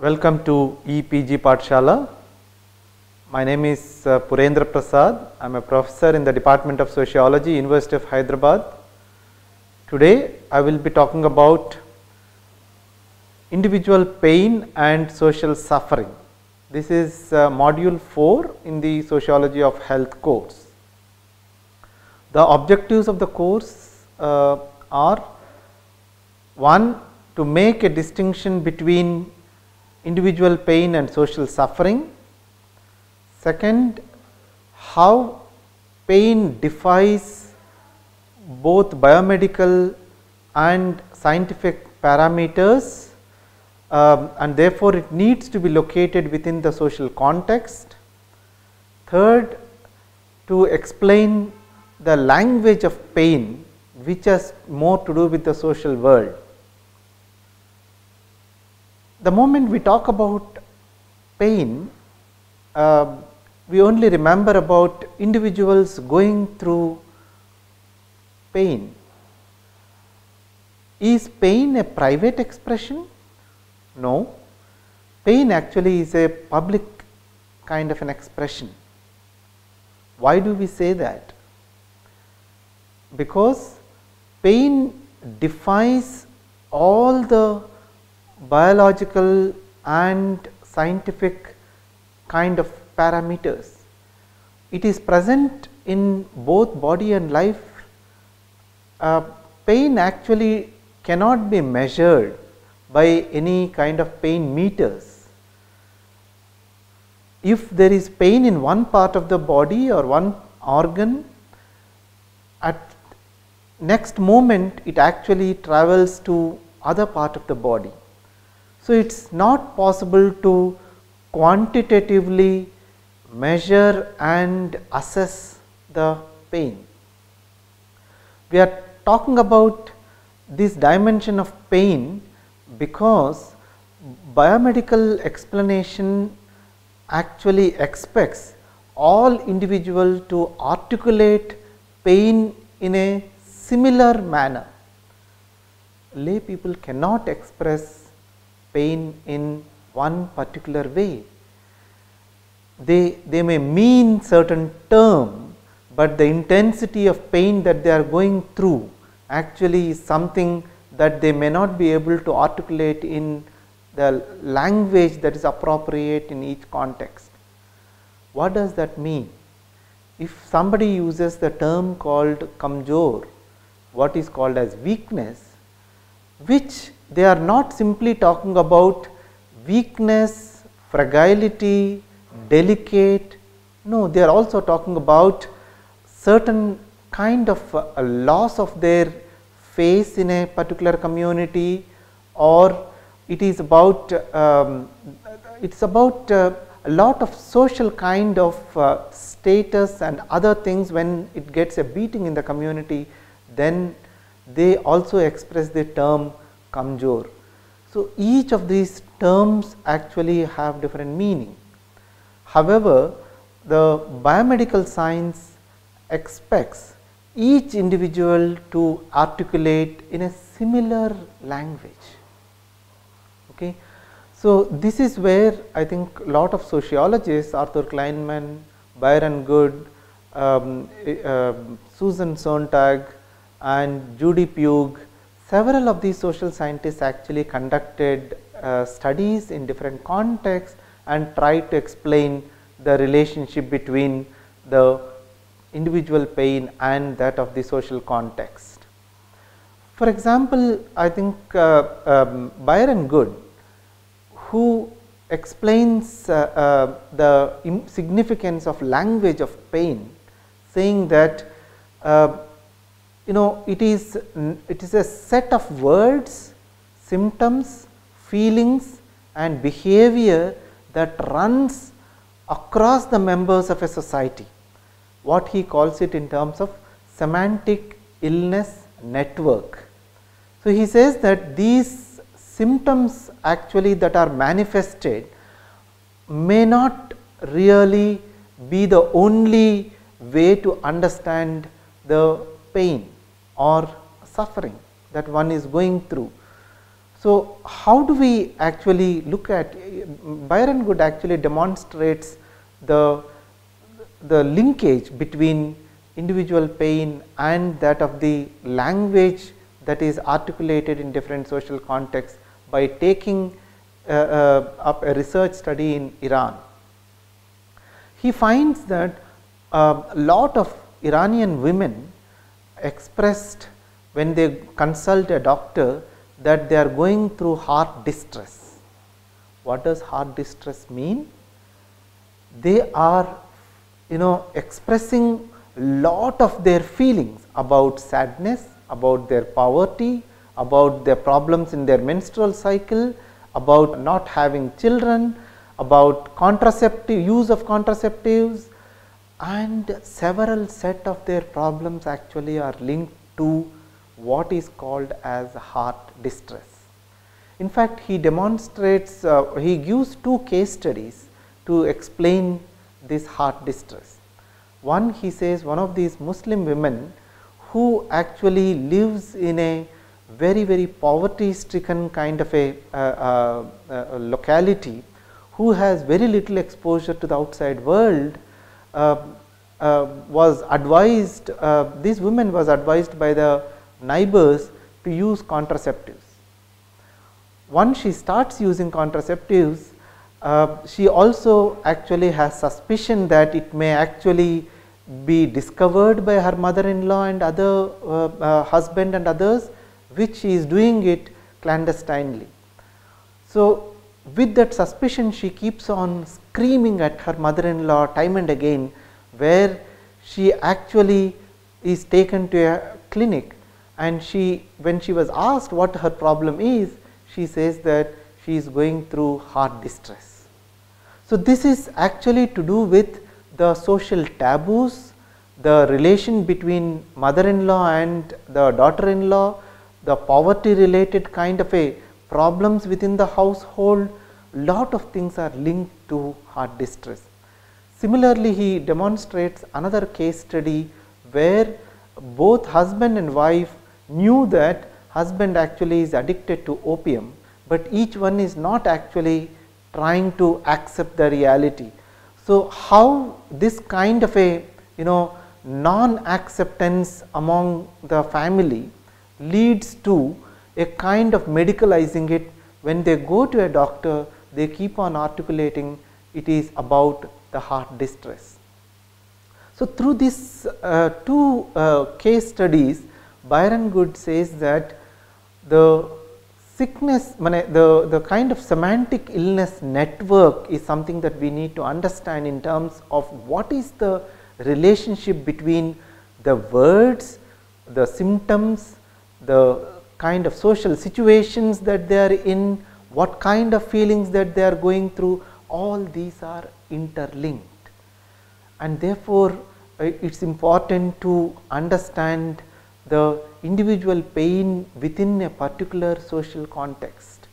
Welcome to Epg Pathshala. My name is Purendra Prasad. I am a professor in the Department of Sociology, University of Hyderabad. Today I will be talking about individual pain and social suffering. This is module 4 in the Sociology of Health course. The objectives of the course are: 1. To make a distinction between individual pain and social suffering. Second, how pain defies both biomedical and scientific parameters, and therefore it needs to be located within the social context. Third, to explain the language of pain, which has more to do with the social world. The moment we talk about pain, we only remember about individuals going through pain. Is pain a private expression? No. Pain actually is a public kind of an expression. Why do we say that? Because pain defies all the biological and scientific kind of parameters. It is present in both body and life. Pain actually cannot be measured by any kind of pain meters. If there is pain in one part of the body or one organ, at next moment it actually travels to other part of the body. So, it is not possible to quantitatively measure and assess the pain. We are talking about this dimension of pain because biomedical explanation actually expects all individuals to articulate pain in a similar manner. Lay people cannot express pain in one particular way. They may mean certain term, but the intensity of pain that they are going through actually is something that they may not be able to articulate in the language that is appropriate in each context. What does that mean? If somebody uses the term called kamjor, what is called as weakness, which they are not simply talking about weakness, fragility, delicate. No, they are also talking about certain kind of a loss of their face in a particular community, or it is about a lot of social kind of status and other things. When it gets a beating in the community, then they also express the term kamjor. So, each of these terms actually have different meaning. However, the biomedical science expects each individual to articulate in a similar language. Okay. So, this is where I think a lot of sociologists, Arthur Kleinman, Byron Good, Susan Sontag and Judy Puig, several of these social scientists actually conducted studies in different contexts and tried to explain the relationship between the individual pain and that of the social context. For example, I think Byron Good, who explains the significance of language of pain, saying that it is a set of words, symptoms, feelings and behavior that runs across the members of a society. What he calls it in terms of semantic illness network. So, he says that these symptoms actually that are manifested may not really be the only way to understand the pain or suffering that one is going through. So, how do we actually look at Byron Good actually demonstrates the linkage between individual pain and that of the language that is articulated in different social contexts by taking up a research study in Iran. He finds that a lot of Iranian women expressed when they consult a doctor that they are going through heart distress. What does heart distress mean? They are expressing lot of their feelings about sadness, about their poverty, about their problems in their menstrual cycle, about not having children, about use of contraceptives, and several set of their problems actually are linked to what is called as heart distress. In fact, he demonstrates, he gives two case studies to explain this heart distress. One, he says, one of these Muslim women who actually lives in a very poverty stricken kind of a locality, who has very little exposure to the outside world, was advised, this woman was advised by the neighbors to use contraceptives. Once she starts using contraceptives, she also actually has suspicion that it may actually be discovered by her mother-in-law and other husband and others, which she is doing it clandestinely. So, with that suspicion, she keeps on screaming at her mother-in-law time and again, where she actually is taken to a clinic, and when she was asked what her problem is, she says that she is going through heart distress. So, this is actually to do with the social taboos, the relation between mother-in-law and the daughter-in-law, the poverty related kind of a problems within the household. Lot of things are linked to heart distress. Similarly, he demonstrates another case study where both husband and wife knew that husband actually is addicted to opium, but each one is not actually trying to accept the reality. So, how this kind of a non-acceptance among the family leads to a kind of medicalizing it. When they go to a doctor, they keep on articulating it is about the heart distress. So, through these two case studies, Byron Good says that the sickness, the kind of semantic illness network is something that we need to understand in terms of what is the relationship between the words, the symptoms, the kind of social situations that they are in, what kind of feelings that they are going through. All these are interlinked, and therefore, it is important to understand the individual pain within a particular social context.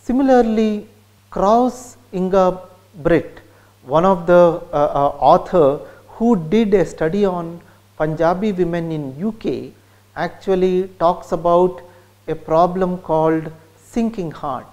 Similarly, Kraus Inga Britt, one of the author who did a study on Punjabi women in UK, actually talks about a problem called sinking heart.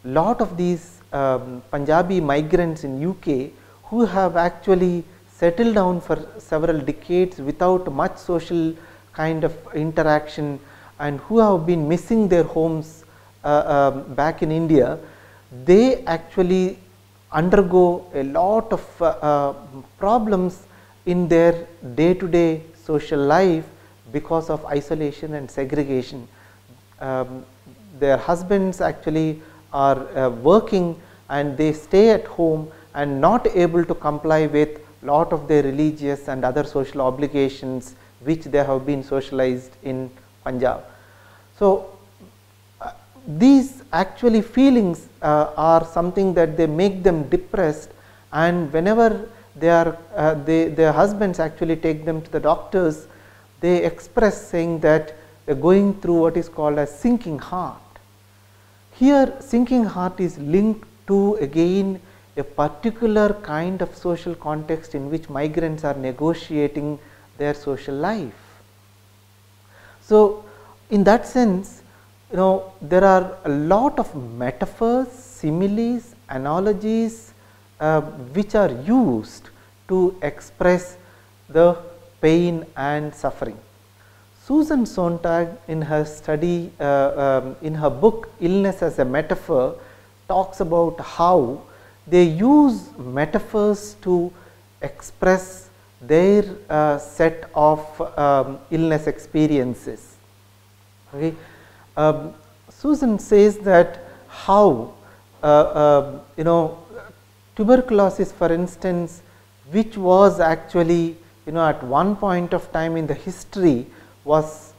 Lot of these Punjabi migrants in UK who have actually settled down for several decades without much social kind of interaction, and who have been missing their homes back in India, they actually undergo a lot of problems in their day to day social life because of isolation and segregation. Their husbands actually are working, and they stay at home and not able to comply with lot of their religious and other social obligations which they have been socialized in Punjab. So, these actually feelings are something that they make them depressed, and whenever they are their husbands actually take them to the doctors, they express saying that they are going through what is called as sinking heart. Here sinking heart is linked to again a particular kind of social context in which migrants are negotiating their social life. So, in that sense, there are a lot of metaphors, similes, analogies which are used to express the pain and suffering. Susan Sontag, in her study, in her book Illness as a Metaphor, talks about how they use metaphors to express their set of illness experiences. Okay. Susan says that how tuberculosis, for instance, which was actually at one point of time in the history was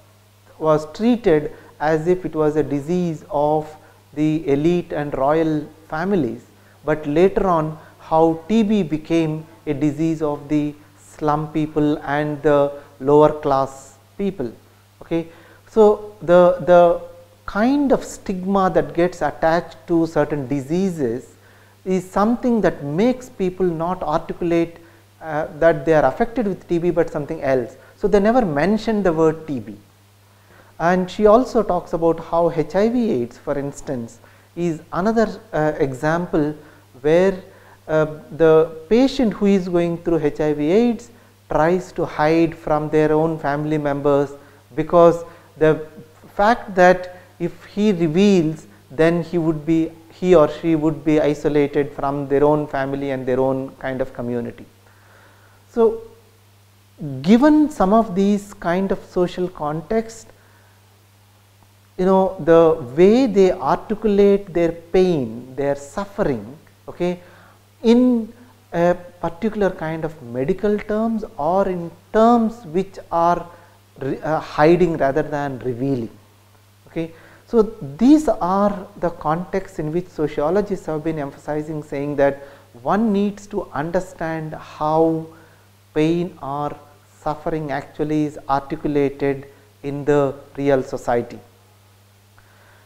treated as if it was a disease of the elite and royal families, but later on how TB became a disease of the slum people and the lower class people. Okay. So, the kind of stigma that gets attached to certain diseases is something that makes people not articulate that they are affected with TB, but something else. So, they never mention the word TB. And she also talks about how HIV AIDS, for instance, is another example where the patient who is going through HIV AIDS tries to hide from their own family members, because the fact that if he reveals, then he or she would be isolated from their own family and their own kind of community. So, given some of these kind of social context, the way they articulate their pain, their suffering, okay, in a particular kind of medical terms or in terms which are hiding rather than revealing. Okay. So, these are the contexts in which sociologists have been emphasizing, saying that one needs to understand how pain or suffering actually is articulated in the real society.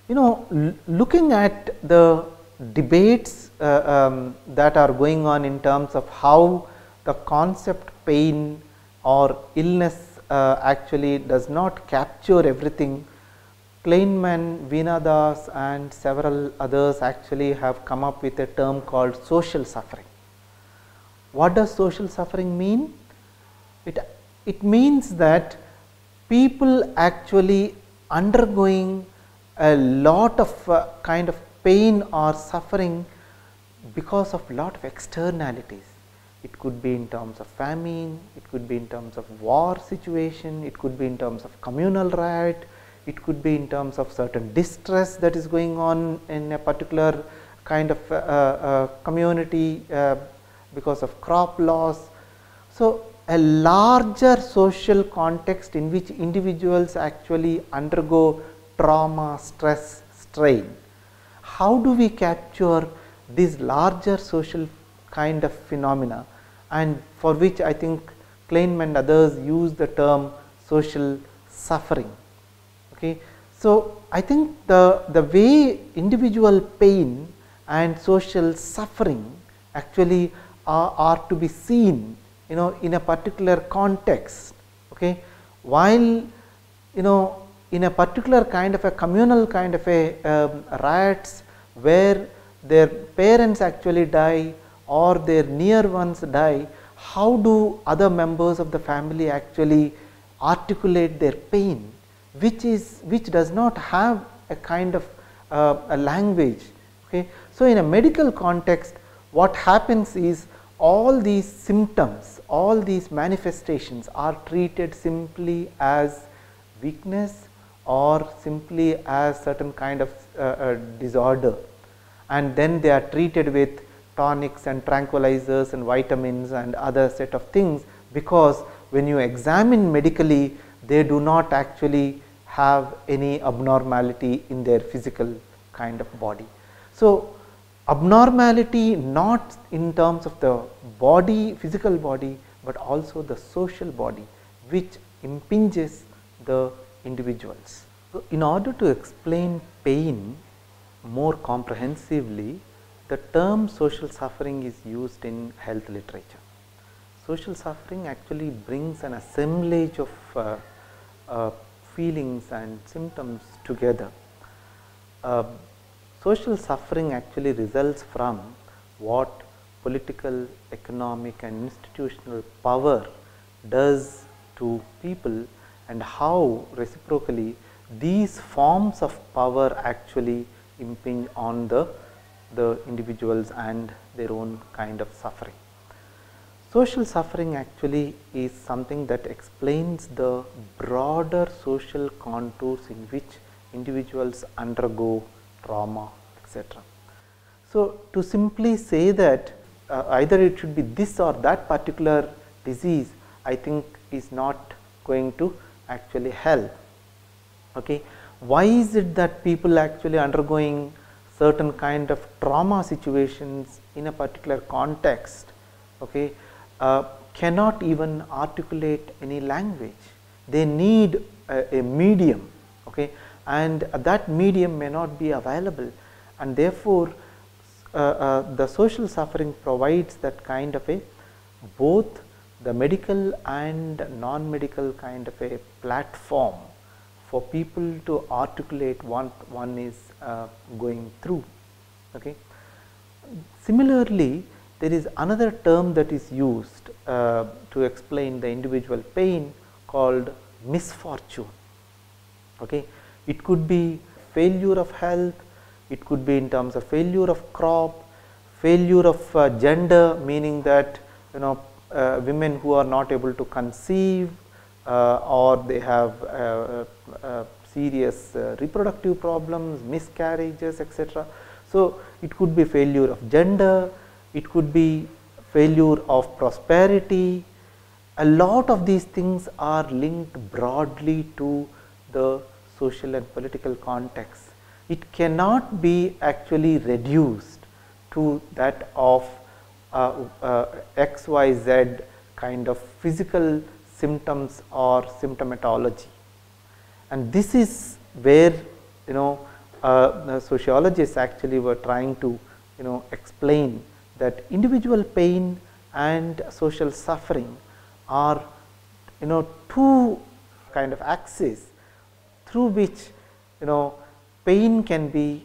Looking at the debates that are going on in terms of how the concept pain or illness actually does not capture everything, Kleinman, Veena Das and several others actually have come up with a term called social suffering. What does social suffering mean? It means that people actually undergoing a lot of kind of pain or suffering because of lot of externalities. It could be in terms of famine, it could be in terms of war situation, it could be in terms of communal riot, it could be in terms of certain distress that is going on in a particular kind of community because of crop loss. So, a larger social context in which individuals actually undergo trauma, stress, strain. How do we capture this larger social kind of phenomena, and for which I think Kleinman and others use the term social suffering. Okay. So, I think the way individual pain and social suffering actually are to be seen in a particular context, okay, while in a particular kind of a communal kind of a riots where their parents actually die or their near ones die, how do other members of the family actually articulate their pain, which does not have a kind of a language. Okay. So, in a medical context, what happens is all these symptoms, all these manifestations are treated simply as weakness or simply as certain kind of disorder, and then they are treated with tonics and tranquilizers and vitamins and other set of things, because when you examine medically, they do not actually have any abnormality in their physical kind of body. So, abnormality not in terms of the body, physical body, but also the social body, which impinges the individuals. So, in order to explain pain more comprehensively, the term social suffering is used in health literature. Social suffering actually brings an assemblage of feelings and symptoms together, social suffering actually results from what political, economic and institutional power does to people, and how reciprocally these forms of power actually impinge on the individuals and their own kind of suffering. Social suffering actually is something that explains the broader social contours in which individuals undergo trauma, etc. So, to simply say that either it should be this or that particular disease, I think is not going to actually help. Okay. Why is it that people actually undergoing certain kind of trauma situations in a particular context, okay, cannot even articulate any language? They need a medium, okay, and that medium may not be available, and therefore the social suffering provides that kind of a both the medical and non-medical kind of a platform for people to articulate what one is going through. Okay. Similarly, there is another term that is used to explain the individual pain called misfortune. Okay. It could be failure of health, it could be in terms of failure of crop, failure of gender, meaning that women who are not able to conceive or they have serious reproductive problems, miscarriages, etc. So, it could be failure of gender, it could be failure of prosperity. A lot of these things are linked broadly to the social and political context. It cannot be actually reduced to that of XYZ kind of physical symptoms or symptomatology. And this is where the sociologists actually were trying to explain that individual pain and social suffering are two kind of axes through which pain can be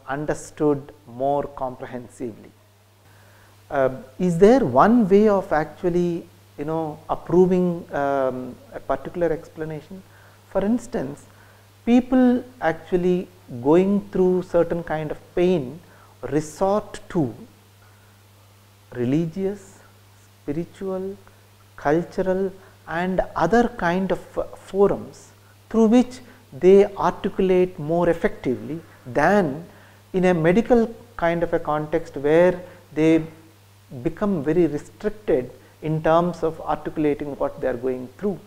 understood more comprehensively. Is there one way of actually approving a particular explanation? For instance, people actually going through certain kind of pain resort to religious, spiritual, cultural and other kind of forums through which they articulate more effectively than in a medical kind of a context where they become very restricted in terms of articulating what they are going through.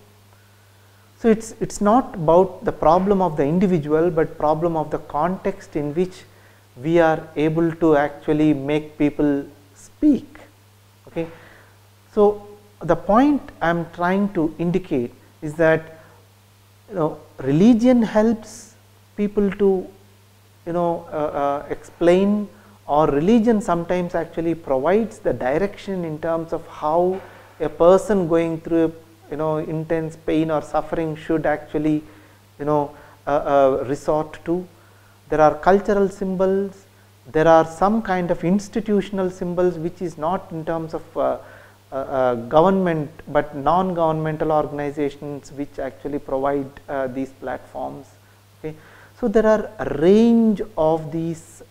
So, it is not about the problem of the individual, but problem of the context in which we are able to actually make people speak. Okay. So, the point I am trying to indicate is that religion helps people to explain, or religion sometimes actually provides the direction in terms of how a person going through intense pain or suffering should actually resort to. There are cultural symbols, there are some kind of institutional symbols which is not in terms of government, but non-governmental organizations which actually provide these platforms. Okay. So, there are a range of these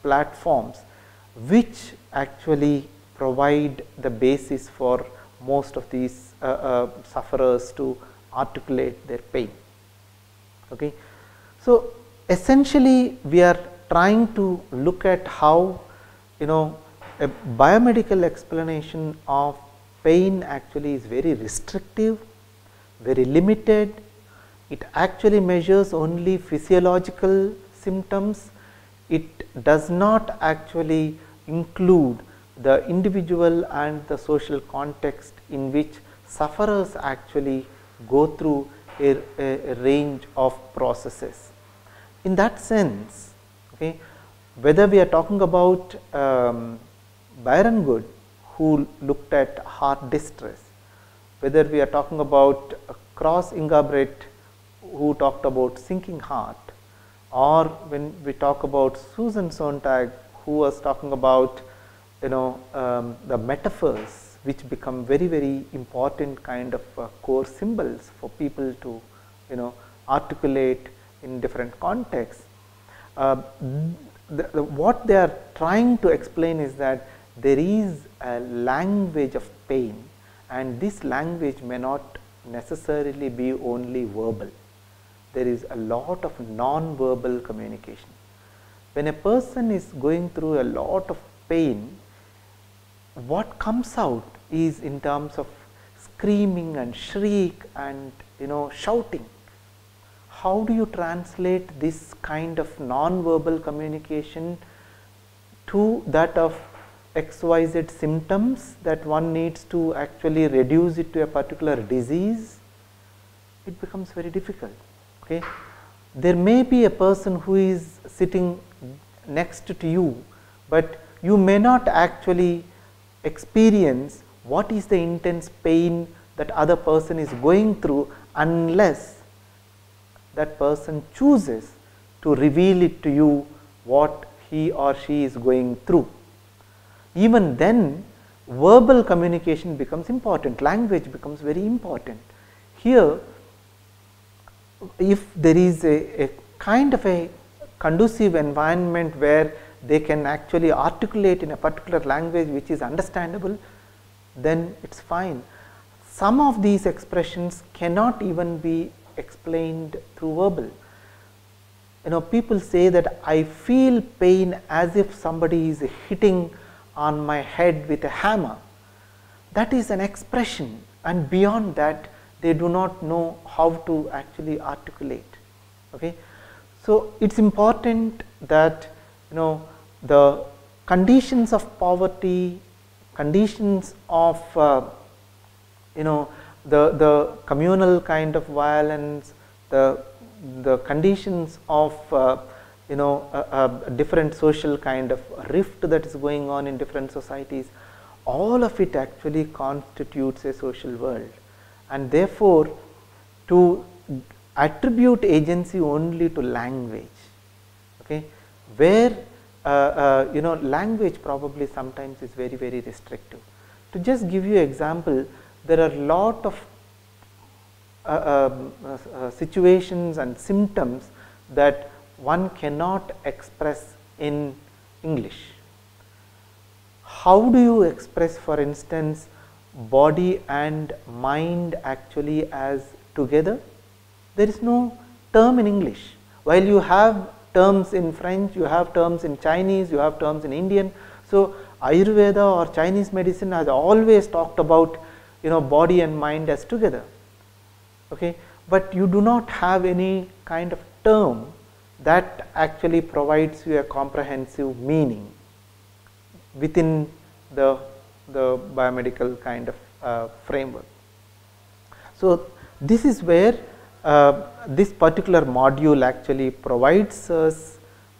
platforms which actually provide the basis for most of these sufferers to articulate their pain. Okay. So, essentially we are trying to look at how a biomedical explanation of pain actually is very restrictive, very limited. It actually measures only physiological symptoms. It does not actually include the individual and the social context in which sufferers actually go through a range of processes. In that sense, okay, whether we are talking about Byron Good, who looked at heart distress, whether we are talking about Cross Ingabrett, who talked about sinking heart, or when we talk about Susan Sontag, who was talking about the metaphors, which become very, very important kind of core symbols for people to articulate in different contexts. What they are trying to explain is that there is a language of pain, and this language may not necessarily be only verbal. There is a lot of non-verbal communication. When a person is going through a lot of pain, what comes out is in terms of screaming and shriek and shouting. How do you translate this kind of non-verbal communication to that of XYZ symptoms that one needs to actually reduce it to a particular disease? It becomes very difficult. Okay. There may be a person who is sitting next to you, but you may not actually experience what is the intense pain that other person is going through unless that person chooses to reveal it to you what he or she is going through. Even then, verbal communication becomes important, language becomes very important. Here, if there is a kind of a conducive environment where they can actually articulate in a particular language which is understandable, then it is fine. Some of these expressions cannot even be explained through verbal. People say that I feel pain as if somebody is hitting on my head with a hammer. That is an expression, and beyond that they do not know how to actually articulate. Okay. So, it is important that the conditions of poverty, conditions of the communal kind of violence, the conditions of different social kind of rift that is going on in different societies, all of it actually constitutes a social world, and therefore to attribute agency only to language, okay, where language probably sometimes is very, very restrictive. To just give you an example, there are lot of situations and symptoms that one cannot express in English. How do you express, for instance, body and mind actually as together? There is no term in English. While you have terms in French, you have terms in Chinese, you have terms in Indian. So, Ayurveda or Chinese medicine has always talked about body and mind as together. Okay. But you do not have any kind of term that actually provides you a comprehensive meaning within the biomedical kind of framework. So, this is where this particular module actually provides us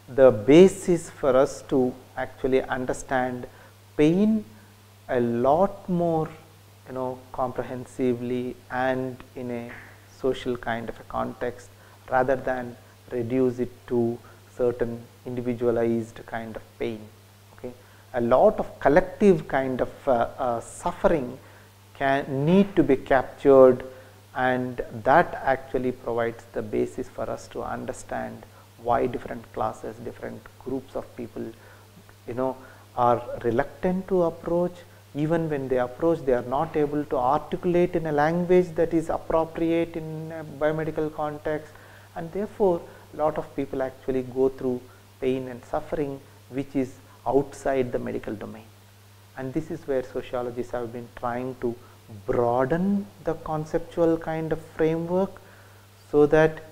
the basis for us to actually understand pain a lot more comprehensively and in a social kind of a context, rather than reduce it to certain individualized kind of pain. Okay. A lot of collective kind of suffering need to be captured, and that actually provides the basis for us to understand why different classes, different groups of people are reluctant to approach. Even when they approach, they are not able to articulate in a language that is appropriate in a biomedical context, and therefore a lot of people actually go through pain and suffering which is outside the medical domain. And this is where sociologists have been trying to broaden the conceptual kind of framework, so that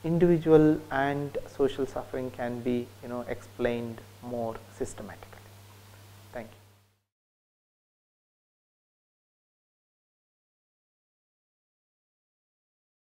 individual and social suffering can be explained more systematically.